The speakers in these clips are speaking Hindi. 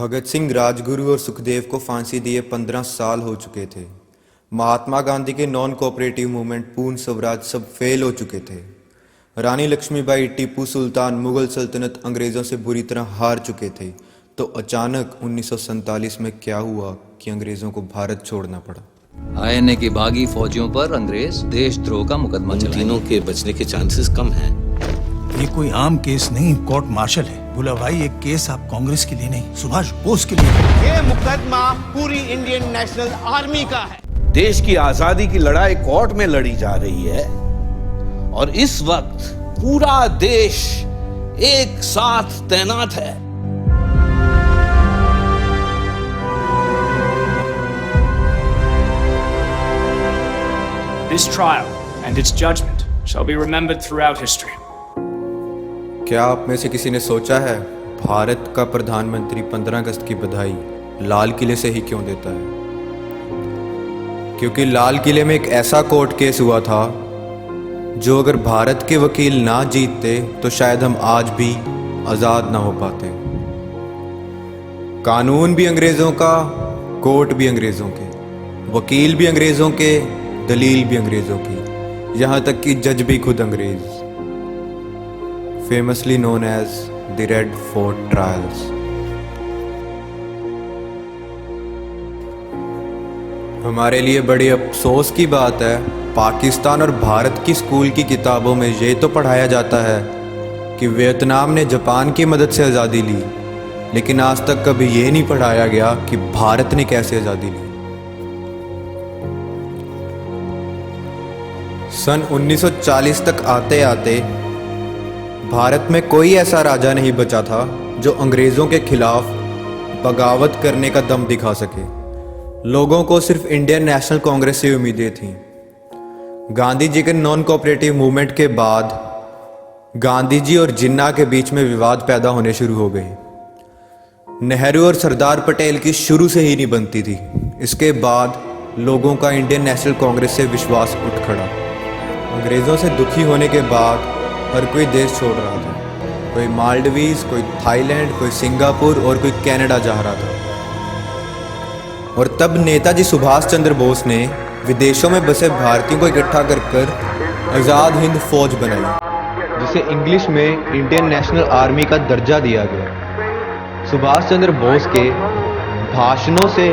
भगत सिंह, राजगुरु और सुखदेव को फांसी दिए 15 साल हो चुके थे। महात्मा गांधी के नॉन कोऑपरेटिव मूवमेंट, पूर्ण स्वराज सब फेल हो चुके थे। रानी लक्ष्मीबाई, टीपू सुल्तान, मुगल सल्तनत अंग्रेज़ों से बुरी तरह हार चुके थे। तो अचानक 1947 में क्या हुआ कि अंग्रेज़ों को भारत छोड़ना पड़ा। आईएनए की बागी फौजियों पर अंग्रेज देशद्रोह का मुकदमा चलाएंगे। तीनों के बचने के चांसेस कम हैं। ये कोई आम केस नहीं, कोर्ट मार्शल है। बोला भाई, ये केस आप कांग्रेस के लिए नहीं, सुभाष बोस के लिए। ये मुकदमा पूरी इंडियन नेशनल आर्मी का है। देश की आजादी की लड़ाई कोर्ट में लड़ी जा रही है और इस वक्त पूरा देश एक साथ तैनात है। This trial and its judgment shall be remembered throughout history. क्या आप में से किसी ने सोचा है भारत का प्रधानमंत्री 15 अगस्त की बधाई लाल किले से ही क्यों देता है? क्योंकि लाल किले में एक ऐसा कोर्ट केस हुआ था जो अगर भारत के वकील ना जीतते तो शायद हम आज भी आज़ाद ना हो पाते। कानून भी अंग्रेज़ों का, कोर्ट भी अंग्रेज़ों के, वकील भी अंग्रेज़ों के, दलील भी अंग्रेज़ों की, यहाँ तक कि जज भी खुद अंग्रेज़। Famously known as the Red Fort trials. हमारे लिए बड़ी अफसोस की बात है, पाकिस्तान और भारत की स्कूल की किताबों में ये तो पढ़ाया जाता है कि वियतनाम ने जापान की मदद से आज़ादी ली, लेकिन आज तक कभी ये नहीं पढ़ाया गया कि भारत ने कैसे आज़ादी ली। सन 1940 तक आते आते भारत में कोई ऐसा राजा नहीं बचा था जो अंग्रेज़ों के खिलाफ बगावत करने का दम दिखा सके। लोगों को सिर्फ इंडियन नेशनल कांग्रेस से उम्मीदें थीं। गांधी जी के नॉन कोऑपरेटिव मूवमेंट के बाद गांधी जी और जिन्ना के बीच में विवाद पैदा होने शुरू हो गए। नेहरू और सरदार पटेल की शुरू से ही नहीं बनती थी। इसके बाद लोगों का इंडियन नेशनल कांग्रेस से विश्वास उठ खड़ा। अंग्रेज़ों से दुखी होने के बाद हर कोई देश छोड़ रहा था। कोई मालदीव्स, कोई थाईलैंड, कोई सिंगापुर और कोई कनाडा जा रहा था। और तब नेताजी सुभाष चंद्र बोस ने विदेशों में बसे भारतीयों को इकट्ठा कर आज़ाद हिंद फौज बनाई, जिसे इंग्लिश में इंडियन नेशनल आर्मी का दर्जा दिया गया। सुभाष चंद्र बोस के भाषणों से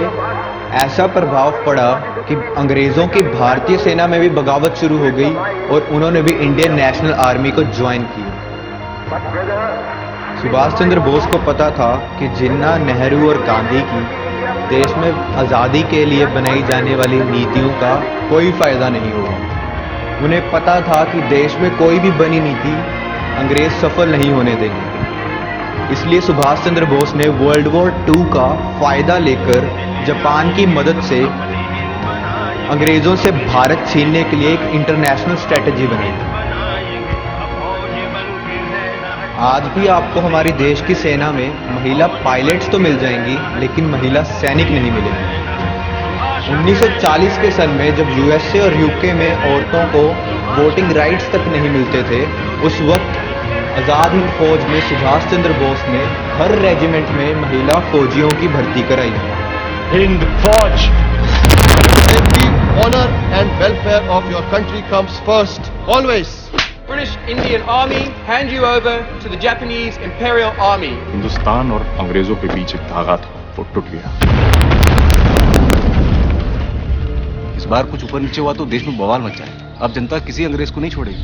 ऐसा प्रभाव पड़ा कि अंग्रेज़ों की भारतीय सेना में भी बगावत शुरू हो गई और उन्होंने भी इंडियन नेशनल आर्मी को ज्वाइन किया। सुभाष चंद्र बोस को पता था कि जिन्ना, नेहरू और गांधी की देश में आज़ादी के लिए बनाई जाने वाली नीतियों का कोई फायदा नहीं होगा। उन्हें पता था कि देश में कोई भी बनी नीति अंग्रेज सफल नहीं होने देंगे। इसलिए सुभाष चंद्र बोस ने वर्ल्ड वॉर 2 का फायदा लेकर जापान की मदद से अंग्रेजों से भारत छीनने के लिए एक इंटरनेशनल स्ट्रेटजी बनाई। आज भी आपको हमारी देश की सेना में महिला पायलट्स तो मिल जाएंगी, लेकिन महिला सैनिक नहीं मिलेंगे। 1940 के सन में जब यूएसए और यूके में औरतों को वोटिंग राइट्स तक नहीं मिलते थे, उस वक्त आज़ाद हिंद फौज में सुभाष चंद्र बोस ने हर रेजिमेंट में महिला फौजियों की भर्ती कराई। हिंद फौज। Honor and welfare of your country comes first, always. British Indian Army hand you over to the Japanese Imperial Army. Hindustan और अंग्रेजों के बीच एक धागा था, वो टूट गया। इस बार कुछ ऊपर नीचे हुआ तो देश में बवाल मचा है। अब जनता किसी अंग्रेज को नहीं छोड़ेगी।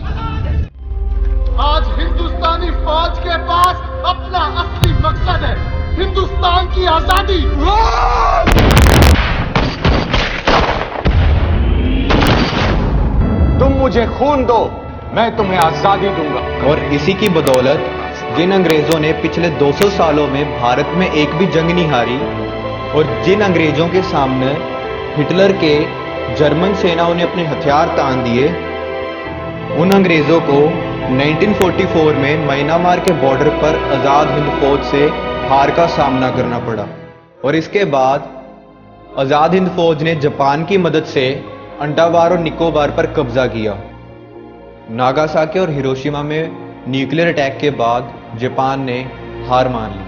आज हिंदुस्तानी फौज के पास अपना असली मकसद है, हिंदुस्तान की आजादी। तुम मुझे खून दो, मैं तुम्हें आजादी दूंगा। और इसी की बदौलत जिन अंग्रेज़ों ने पिछले 200 सालों में भारत में एक भी जंग नहीं हारी और जिन अंग्रेज़ों के सामने हिटलर के जर्मन सेनाओं ने अपने हथियार तान दिए, उन अंग्रेज़ों को 1944 में म्यांमार के बॉर्डर पर आज़ाद हिंद फौज से हार का सामना करना पड़ा। और इसके बाद आज़ाद हिंद फौज ने जापान की मदद से अंडमान और निकोबार पर कब्जा किया। नागासाकी और हिरोशिमा में न्यूक्लियर अटैक के बाद जापान ने हार मान ली।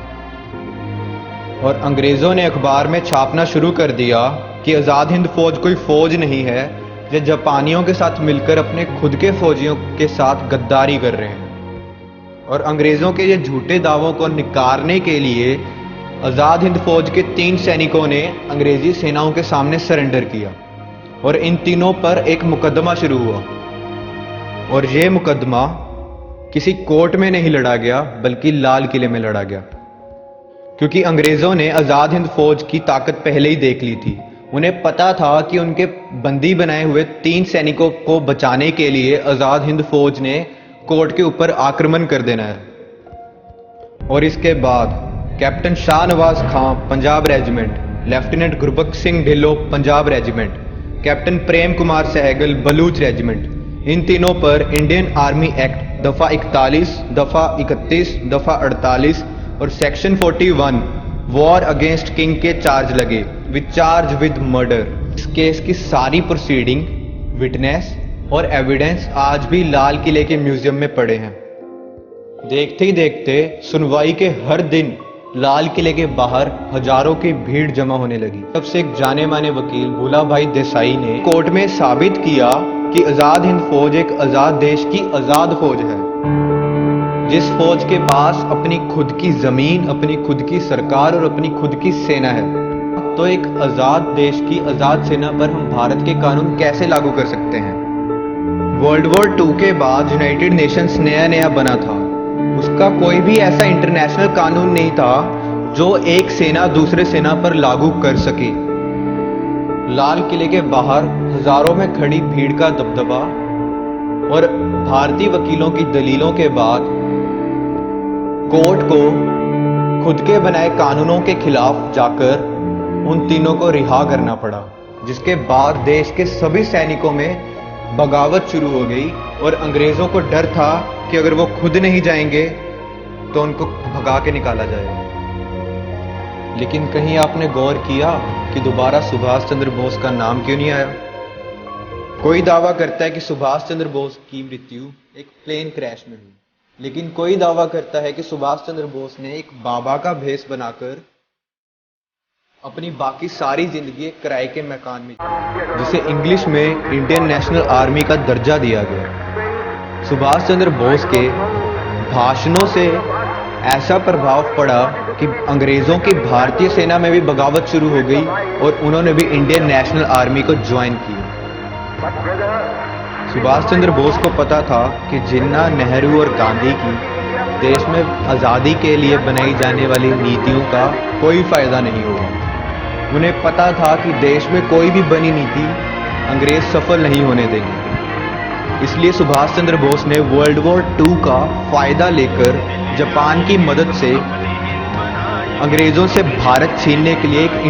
और अंग्रेज़ों ने अखबार में छापना शुरू कर दिया कि आज़ाद हिंद फौज कोई फौज नहीं है, जो जापानियों के साथ मिलकर अपने खुद के फौजियों के साथ गद्दारी कर रहे हैं। और अंग्रेज़ों के ये झूठे दावों को निकारने के लिए आज़ाद हिंद फौज के 3 सैनिकों ने अंग्रेज़ी सेनाओं के सामने सरेंडर किया और इन तीनों पर एक मुकदमा शुरू हुआ। और ये मुकदमा किसी कोर्ट में नहीं लड़ा गया बल्कि लाल किले में लड़ा गया, क्योंकि अंग्रेज़ों ने आज़ाद हिंद फौज की ताकत पहले ही देख ली थी। उन्हें पता था कि उनके बंदी बनाए हुए 3 सैनिकों को बचाने के लिए आज़ाद हिंद फौज ने कोर्ट के ऊपर आक्रमण कर देना है। और इसके बाद captain Shahnawaz Khan Punjab regiment, lieutenant Gurbaksh Singh Dhillon Punjab regiment, captain Prem Kumar Sehgal Baloch regiment, इन तीनों पर इंडियन आर्मी एक्ट दफ़ा 41, दफ़ा 31, दफ़ा 48 और सेक्शन 41 वॉर अगेंस्ट किंग के चार्ज लगे, विद चार्ज विद मर्डर। इस केस की सारी प्रोसीडिंग, विटनेस और एविडेंस आज भी लाल किले के म्यूजियम में पड़े हैं। देखते ही देखते सुनवाई के हर दिन लाल किले के बाहर हजारों की भीड़ जमा होने लगी। तब से एक जाने माने वकील भूला भाई देसाई ने कोर्ट में साबित किया कि आज़ाद हिंद फौज एक आज़ाद देश की आज़ाद फौज है, जिस फौज के पास अपनी खुद की जमीन, अपनी खुद की सरकार और अपनी खुद की सेना है। तो एक आज़ाद देश की आज़ाद सेना पर हम भारत के कानून कैसे लागू कर सकते हैं? वर्ल्ड वॉर 2 के बाद यूनाइटेड नेशंस नया बना था। उसका कोई भी ऐसा इंटरनेशनल कानून नहीं था जो एक सेना दूसरे सेना पर लागू कर सके। लाल किले के बाहर हजारों में खड़ी भीड़ का दबदबा और भारतीय वकीलों की दलीलों के बाद कोर्ट को खुद के बनाए कानूनों के खिलाफ जाकर उन तीनों को रिहा करना पड़ा, जिसके बाद देश के सभी सैनिकों में बगावत शुरू हो गई और अंग्रेजों को डर था कि अगर वो खुद नहीं जाएंगे तो उनको भगा के निकाला जाएगा। लेकिन कहीं आपने गौर किया कि दोबारा सुभाष चंद्र बोस का नाम क्यों नहीं आया? कोई दावा करता है कि सुभाष चंद्र बोस की मृत्यु एक प्लेन क्रैश में हुई, लेकिन कोई दावा करता है कि सुभाष चंद्र बोस ने एक बाबा का भेष बनाकर अपनी बाकी सारी जिंदगी एक किराए के मकान में, जिसे इंग्लिश में इंडियन नेशनल आर्मी का दर्जा दिया गया। सुभाष चंद्र बोस के भाषणों से ऐसा प्रभाव पड़ा कि अंग्रेजों की भारतीय सेना में भी बगावत शुरू हो गई और उन्होंने भी इंडियन नेशनल आर्मी को ज्वाइन किया। सुभाष चंद्र बोस को पता था कि जिन्ना, नेहरू और गांधी की देश में आज़ादी के लिए बनाई जाने वाली नीतियों का कोई फायदा नहीं होगा। उन्हें पता था कि देश में कोई भी बनी नीति अंग्रेज सफल नहीं होने देंगे। इसलिए सुभाष चंद्र बोस ने वर्ल्ड वॉर 2 का फायदा लेकर जापान की मदद से अंग्रेजों से भारत छीनने के लिए एक